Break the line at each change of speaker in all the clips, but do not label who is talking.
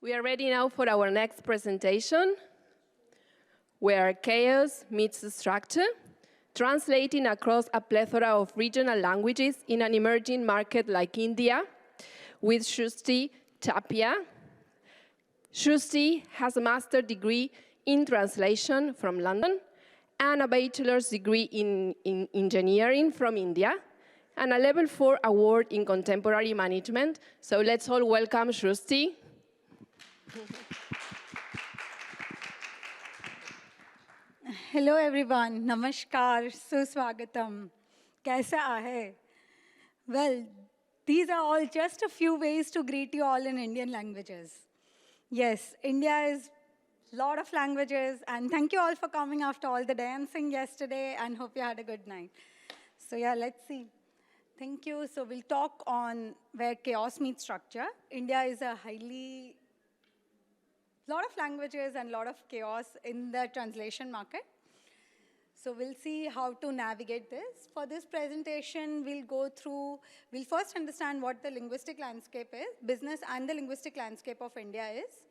We are ready now for our next presentation, where chaos meets structure, translating across a plethora of regional languages in an emerging market like India, with Srushti Tapia. Srushti has a master's degree in translation from London and a bachelor's degree in engineering from India, and a level 4 award in contemporary management. So let's all welcome Srushti.
Hello everyone, Namaskar, Suswagatam. Kaisa aahe? Well, these are all just a few ways to greet you all in Indian languages. Yes, India is a lot of languages, and thank you all for coming after all the dancing yesterday, and hope you had a good night. So yeah, let's see. Thank you. So we'll talk on where chaos meets structure. India is a lot of languages and a lot of chaos in the translation market. So we'll see how to navigate this. For this presentation, we'll first understand what the linguistic landscape is, business and the linguistic landscape of India is.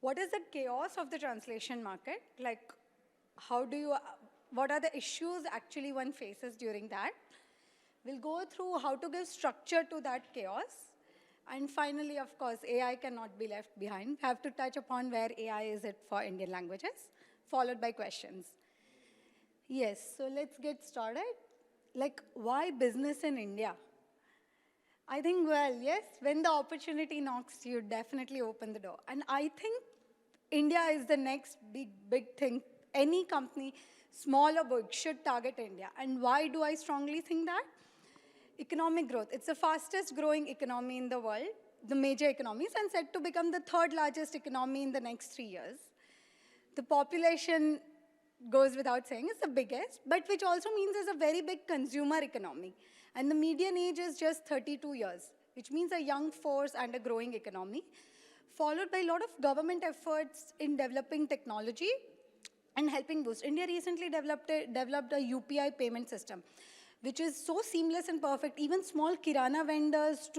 What is the chaos of the translation market? Like, what are the issues actually one faces during that? We'll go through how to give structure to that chaos. And finally, of course, AI cannot be left behind. We have to touch upon where AI is it for Indian languages, followed by questions. Yes, so let's get started. Like, why business in India? I think, well, yes, when the opportunity knocks, you definitely open the door. And I think India is the next big thing. Any company, small or big, should target India. And why do I strongly think that? Economic growth. It's the fastest growing economy in the world, the major economies, and set to become the third largest economy in the next 3 years. The population goes without saying, it's the biggest, but which also means it's a very big consumer economy. And the median age is just 32 years, which means a young force and a growing economy, followed by a lot of government efforts in developing technology and helping boost. India recently developed a UPI payment system, which is so seamless and perfect. Even small kirana vendors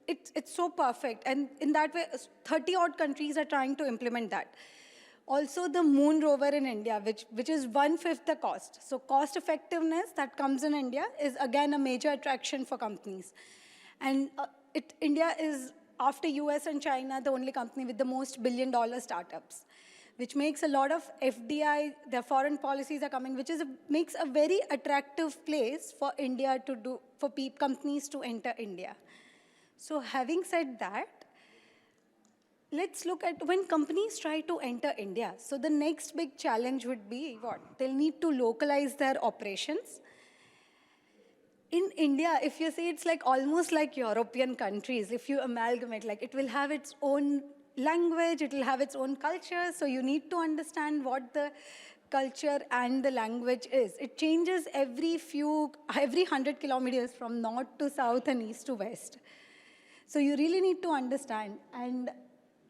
it's so perfect. And in that way, 30 odd countries are trying to implement that. Also, the moon rover in India, which is 1/5 the cost. So cost effectiveness that comes in India is again a major attraction for companies. And India is, after US and China, the only company with the most billion-dollar startups, which makes a lot of FDI, their foreign policies are coming, makes a very attractive place for India for companies to enter India. So having said that, let's look at when companies try to enter India. So the next big challenge would be what? They'll need to localize their operations. In India, if you see, it's like almost like European countries. If you amalgamate, like it will have its own language, it will have its own culture. So you need to understand what the culture and the language is. It changes every 100 kilometers from north to south and east to west. So you really need to understand. And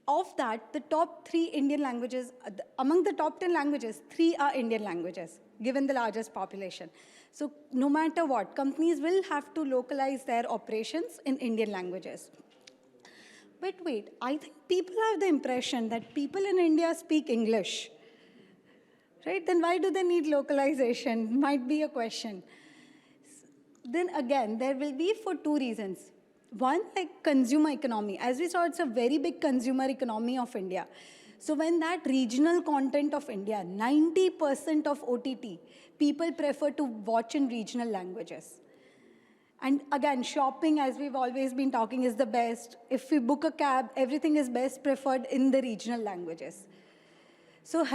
of that, the top 3 Indian languages, among the top 10 languages, 3 are Indian languages, given the largest population. So no matter what, companies will have to localize their operations in Indian languages. But wait, I think people have the impression that people in India speak English. Right? Then why do they need localization? Might be a question. Then again, there will be for 2 reasons. One, like consumer economy. As we saw, it's a very big consumer economy of India. So when that regional content of India, 90% of OTT, people prefer to watch in regional languages. And again, shopping, as we've always been talking, is the best. If we book a cab, everything is best preferred in the regional languages. So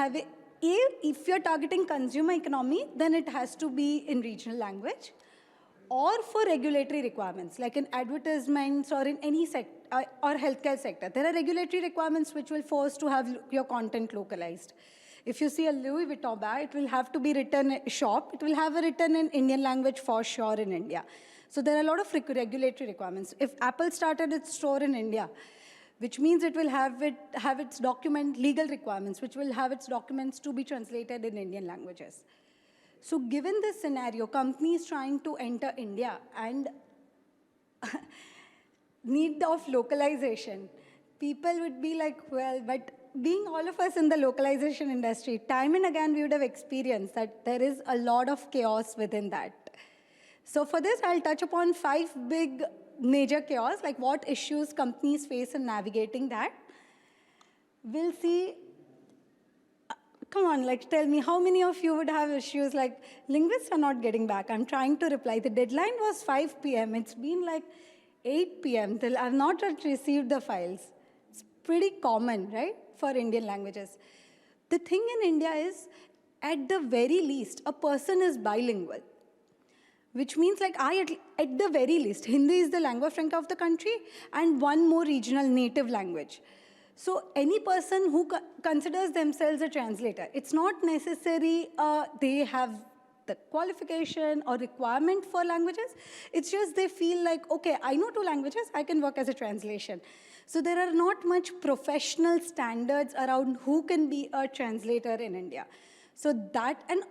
if you're targeting consumer economy, then it has to be in regional language. Or for regulatory requirements, like in advertisements or in any sector, or healthcare sector. There are regulatory requirements which will force to have your content localized. If you see a Louis Vuitton bag, it will have to be written shop. It will have a written in Indian language for sure in India. So there are a lot of regulatory requirements. If Apple started its store in India, which means it will have its legal requirements, which will have its documents to be translated in Indian languages. So given this scenario, companies trying to enter India and need of localization, people would be like, well, but being all of us in the localization industry, time and again we would have experienced that there is a lot of chaos within that. So for this, I'll touch upon 5 big major chaos, like what issues companies face in navigating that. We'll see, come on, like tell me, how many of you would have issues like linguists are not getting back? I'm trying to reply. The deadline was 5 p.m. It's been like 8 p.m. till I've not yet received the files. It's pretty common, right, for Indian languages. The thing in India is, at the very least, a person is bilingual. Which means like at the very least, Hindi is the lingua franca of the country and one more regional native language. So any person who considers themselves a translator, it's not necessary they have the qualification or requirement for languages. It's just they feel like, okay, I know 2 languages, I can work as a translation. So there are not much professional standards around who can be a translator in India. So that, and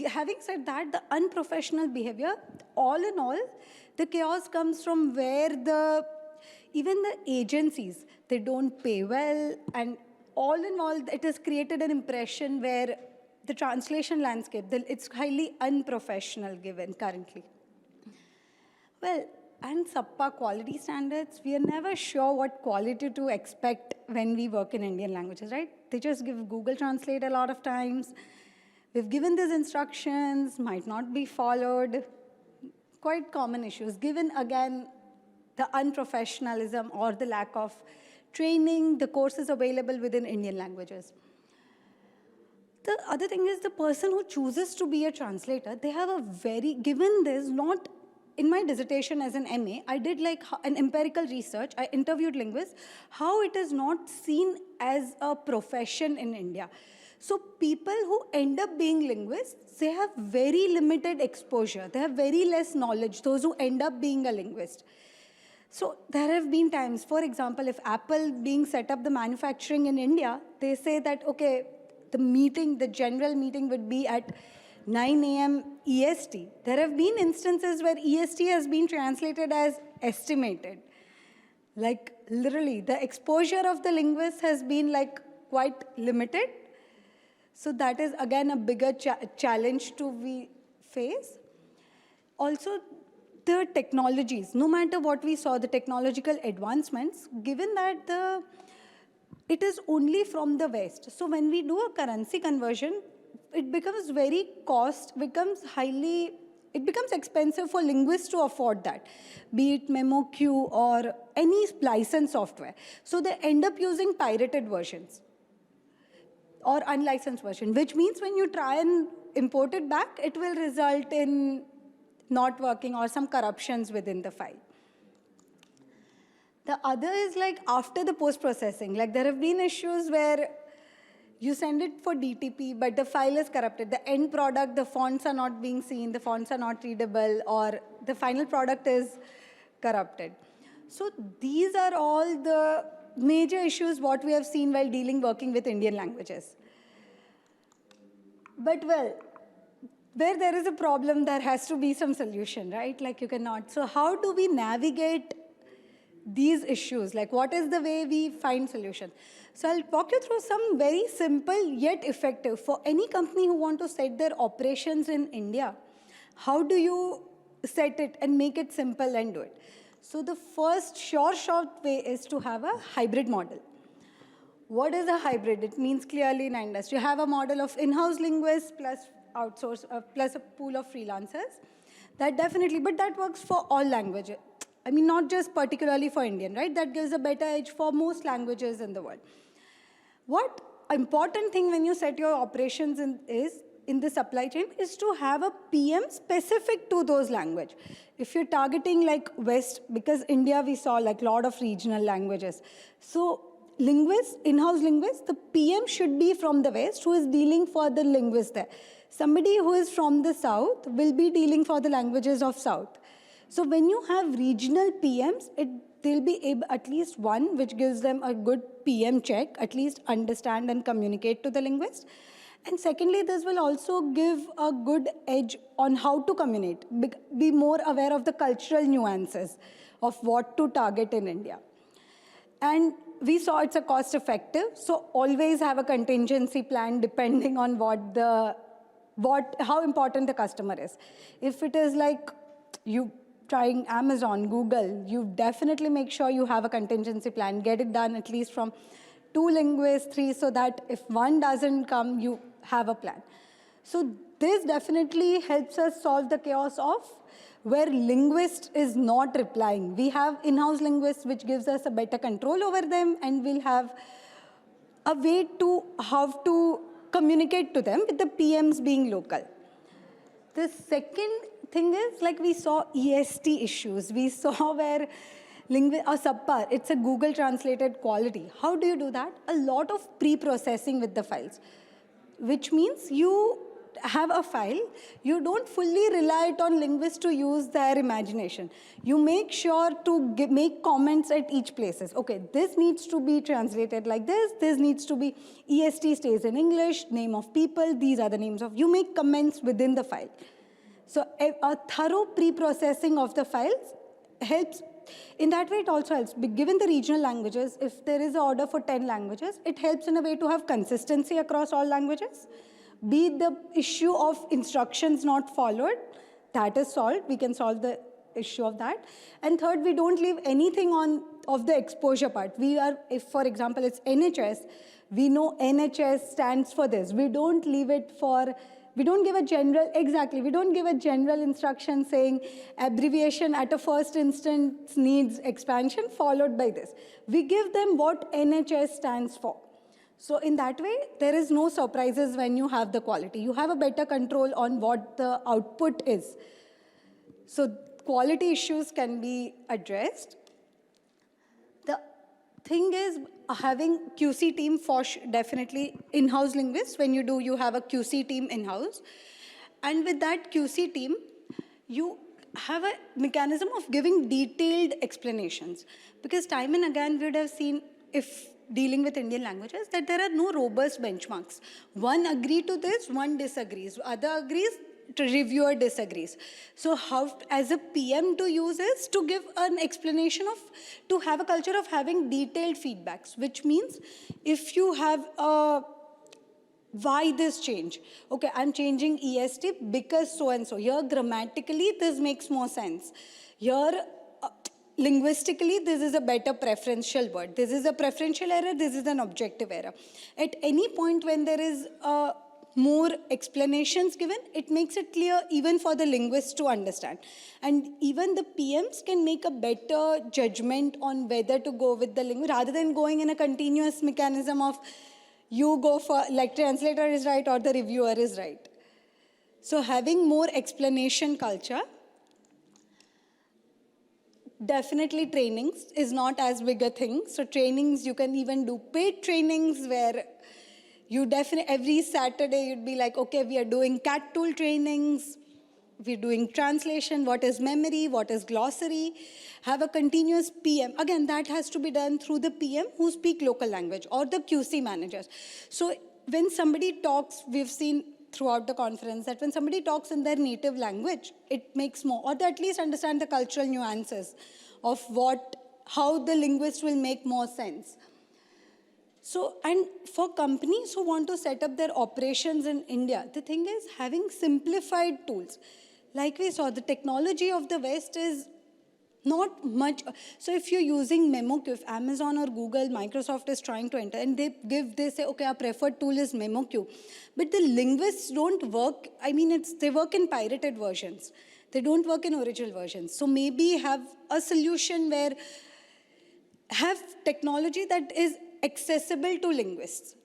having said that, the unprofessional behavior, all in all, the chaos comes from where even the agencies, they don't pay well, and all in all, it has created an impression where the translation landscape, it's highly unprofessional given currently. Well, and subpar quality standards, we are never sure what quality to expect when we work in Indian languages, right? They just give Google Translate a lot of times. We've given these instructions, might not be followed. Quite common issues, given again the unprofessionalism or the lack of training, the courses available within Indian languages. The other thing is the person who chooses to be a translator, they have a given this, not in my dissertation as an MA, I did like an empirical research, I interviewed linguists, how it is not seen as a profession in India. So people who end up being linguists, they have very limited exposure. They have very less knowledge, those who end up being a linguist. So there have been times, for example, if Apple being set up the manufacturing in India, they say that, okay, the general meeting would be at 9 a.m. EST. There have been instances where EST has been translated as estimated. Like literally, the exposure of the linguist has been like quite limited. So that is, again, a bigger challenge we face. Also, the technologies, no matter what we saw, the technological advancements, given that it is only from the West. So when we do a currency conversion, it becomes it becomes expensive for linguists to afford that, be it MemoQ or any licensed software. So they end up using pirated versions or unlicensed version, which means when you try and import it back, it will result in not working or some corruptions within the file. The other is like after the post-processing, like there have been issues where you send it for DTP, but the file is corrupted. The end product, the fonts are not being seen, the fonts are not readable, or the final product is corrupted. So these are all the major issues what we have seen while working with Indian languages. But well, where there is a problem, there has to be some solution, right? Like you cannot. So how do we navigate these issues? Like what is the way we find solution? So I'll walk you through some very simple yet effective for any company who want to set their operations in India. How do you set it and make it simple and do it? So the first short way is to have a hybrid model. What is a hybrid? It means clearly in industry. You have a model of in-house linguists plus outsource, plus a pool of freelancers. That definitely, but that works for all languages. I mean, not just particularly for Indian, right? That gives a better edge for most languages in the world. What important thing when you set your operations in the supply chain is to have a PM specific to those language. If you're targeting like West, because India we saw like a lot of regional languages. So linguists, in-house linguists, the PM should be from the West who is dealing for the linguists there. Somebody who is from the South will be dealing for the languages of South. So when you have regional PMs, they'll be able, at least one, which gives them a good PM check, at least understand and communicate to the linguist. And secondly, this will also give a good edge on how to communicate, be more aware of the cultural nuances of what to target in India. And we saw it's a cost effective, so always have a contingency plan depending on how important the customer is. If it is like you trying Amazon, Google, you definitely make sure you have a contingency plan. Get it done at least from 2 linguists, 3, so that if one doesn't come, you have a plan. So this definitely helps us solve the chaos of where linguist is not replying. We have in-house linguists, which gives us a better control over them, and we'll have a way to how to communicate to them with the PMs being local. The second thing is, like we saw EST issues. We saw where subpar, it's a Google translated quality. How do you do that? A lot of pre-processing with the files, which means you have a file, you don't fully rely it on linguists to use their imagination. You make sure to make comments at each places. Okay, this needs to be translated like this needs to be, EST stays in English, name of people, these are the names of, you make comments within the file. So a thorough pre-processing of the files helps. In that way, it also helps. Given the regional languages, if there is an order for 10 languages, it helps in a way to have consistency across all languages. Be the issue of instructions not followed, that is solved. We can solve the issue of that. And third, we don't leave anything of the exposure part. If for example, it's NHS, we know NHS stands for this. We don't leave it for, we don't give a general, exactly, we don't give a general instruction saying abbreviation at a first instance needs expansion followed by this. We give them what NHS stands for. So in that way, there is no surprises when you have the quality. You have a better control on what the output is. So quality issues can be addressed. The thing is having QC team for definitely in-house linguists. When you do, you have a QC team in-house. And with that QC team, you have a mechanism of giving detailed explanations. Because time and again, we would have seen, if dealing with Indian languages, that there are no robust benchmarks. One agrees to this, one disagrees. Other agrees, the reviewer disagrees. So how, as a PM to use is to give an explanation of, to have a culture of having detailed feedbacks, which means if you have why this change? Okay, I'm changing EST because so-and-so. Here, grammatically, this makes more sense. Here, linguistically, this is a better preferential word. This is a preferential error, this is an objective error. At any point when there is more explanations given, it makes it clear even for the linguists to understand. And even the PMs can make a better judgment on whether to go with the linguist, rather than going in a continuous mechanism of you go for, like translator is right or the reviewer is right. So having more explanation culture. Definitely trainings is not as big a thing. So trainings, you can even do paid trainings where you definitely, every Saturday you'd be like, okay, we are doing CAT tool trainings, we're doing translation, what is memory, what is glossary, have a continuous PM. Again, that has to be done through the PM who speak local language or the QC managers. So when somebody talks, we've seen throughout the conference that when somebody talks in their native language, it makes more, or they at least understand the cultural nuances of how the linguist will make more sense. So, and for companies who want to set up their operations in India, the thing is having simplified tools. Like we saw, the technology of the West is not much. So if you're using MemoQ, if Amazon or Google, Microsoft is trying to enter, and they say, okay, our preferred tool is MemoQ. But the linguists don't work, I mean, they work in pirated versions. They don't work in original versions. So maybe have a solution where have technology that is accessible to linguists.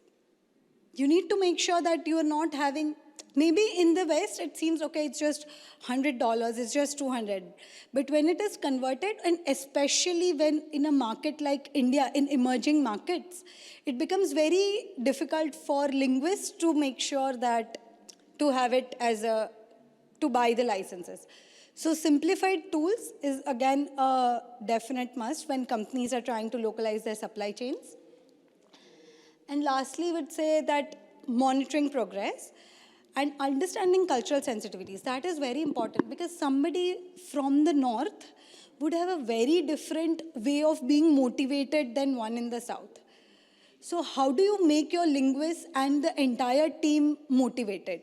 You need to make sure that you are not having, maybe in the West, it seems, okay, it's just $100, it's just $200. But when it is converted, and especially when in a market like India, in emerging markets, it becomes very difficult for linguists to make sure that, to have it as a, to buy the licenses. So simplified tools is, again, a definite must when companies are trying to localize their supply chains. And lastly, I would say that monitoring progress and understanding cultural sensitivities. That is very important because somebody from the north would have a very different way of being motivated than one in the South. So how do you make your linguists and the entire team motivated,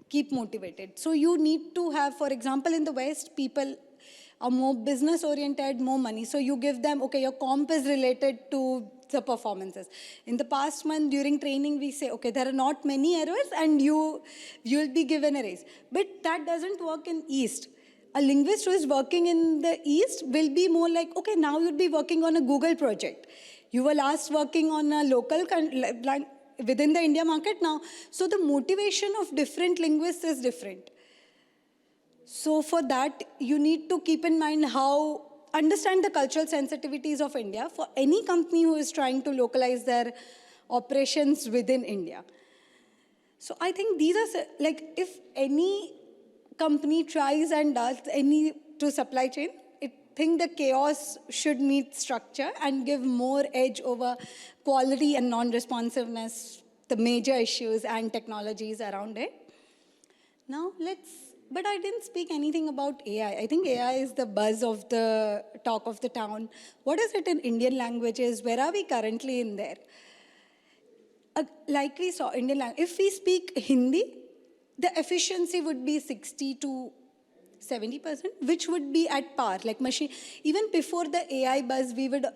keep motivated? So you need to have, for example, in the West, people are more business oriented, more money. So you give them, okay, your comp is related to the performances. In the past month during training, we say, okay, there are not many errors and you'll be given a raise. But that doesn't work in East. A linguist who is working in the East will be more like, okay, now you'll be working on a Google project. You were last working on a local, within the India market now. So the motivation of different linguists is different. So for that, you need to keep in mind understand the cultural sensitivities of India for any company who is trying to localize their operations within India. So I think these are, like, if any company tries and does any to supply chain, I think the chaos should meet structure and give more edge over quality and non-responsiveness, the major issues and technologies around it. Now but I didn't speak anything about AI. I think AI is the buzz of the talk of the town. What is it in Indian languages? Where are we currently in there? Like we saw, Indian language, if we speak Hindi, the efficiency would be 60 to 70%, which would be at par. Like machine, even before the AI buzz,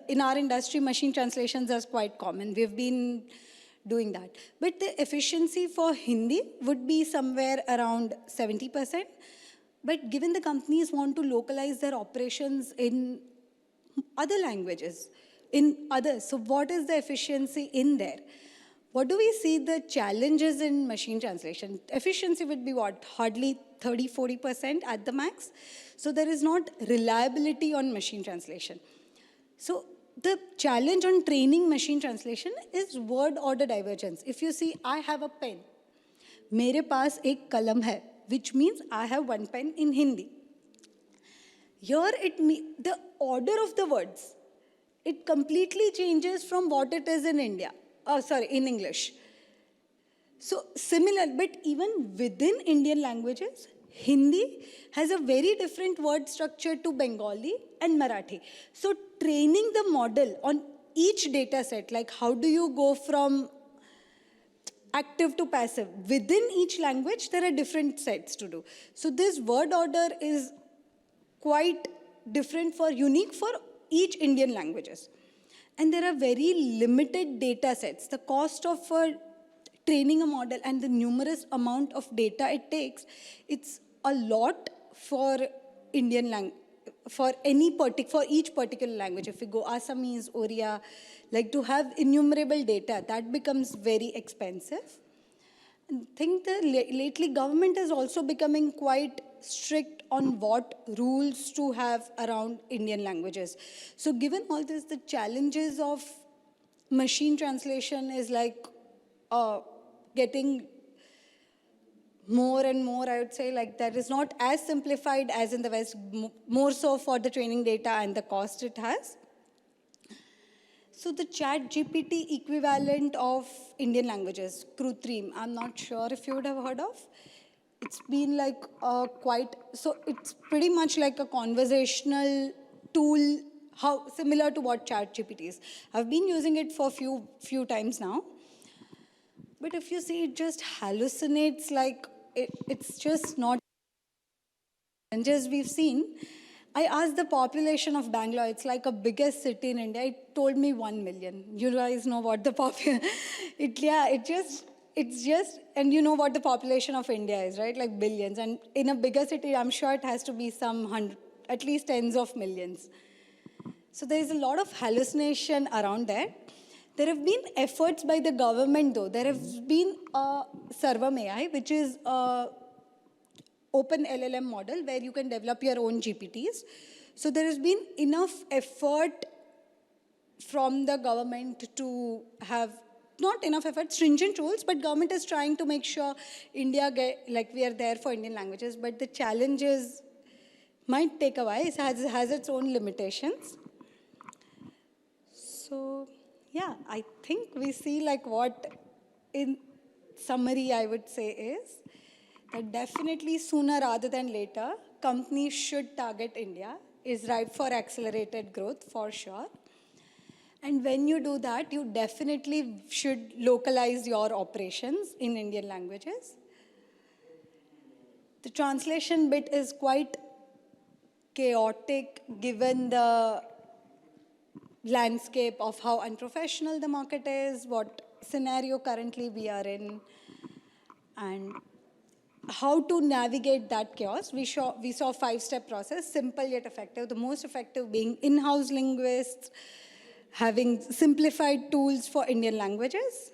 in our industry, machine translations are quite common. We've been doing that. But the efficiency for Hindi would be somewhere around 70%. But given the companies want to localize their operations in other languages, in others, so what is the efficiency in there? What do we see the challenges in machine translation? Efficiency would be what? Hardly 30-40% at the max. So there is not reliability on machine translation. So the challenge on training machine translation is word order divergence. If you see, I have a pen. मेरे पास एक कलम है, which means I have one pen in Hindi. Here, the order of the words, it completely changes from what it is in India. In English. So similar, but even within Indian languages, Hindi has a very different word structure to Bengali and Marathi. So training the model on each data set, like how do you go from active to passive? Within each language, there are different sets to do. So this word order is quite different unique for each Indian languages. And there are very limited data sets. The cost of training a model and the numerous amount of data it takes, it's a lot for Indian language, for each particular language. If we go Assamese, Oriya, like to have innumerable data, that becomes very expensive. I think that lately government is also becoming quite strict on what rules to have around Indian languages. So given all this, the challenges of machine translation is like getting more and more, I would say, like that is not as simplified as in the West, more so for the training data and the cost it has. So the ChatGPT equivalent of Indian languages, Krutrim, I'm not sure if you would have heard of. It's been like so it's pretty much like a conversational tool, similar to what ChatGPT is. I've been using it for few times now. But if you see, it just hallucinates, like it's just not challenges we've seen. I asked the population of Bangalore, it's like a biggest city in India, it told me 1 million. You guys know what the population, it's just, and you know what the population of India is, right? Like billions. And in a bigger city, I'm sure it has to be at least tens of millions. So there's a lot of hallucination around there. There have been efforts by the government, though. There have been Sarvam AI, which is open LLM model where you can develop your own GPTs. So there has been enough effort from the government to have, not enough effort, stringent rules, but government is trying to make sure India we are there for Indian languages, but the challenges might take a while. It has its own limitations. So yeah, I think we see like what in summary I would say is that definitely sooner rather than later, companies should target India. is ripe for accelerated growth for sure. And when you do that, you definitely should localize your operations in Indian languages. The translation bit is quite chaotic given the landscape of how unprofessional the market is, what scenario currently we are in, and how to navigate that chaos. We saw a 5-step process, simple yet effective. The most effective being in-house linguists, having simplified tools for Indian languages.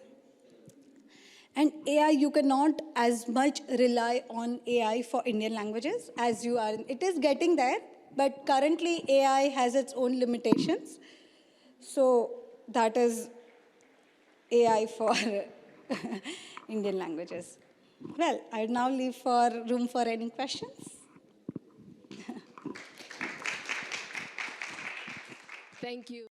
And AI, you cannot as much rely on AI for Indian languages as you are. It is getting there, but currently AI has its own limitations. So that is AI for Indian languages. Well, I now leave room for any questions.
Thank you.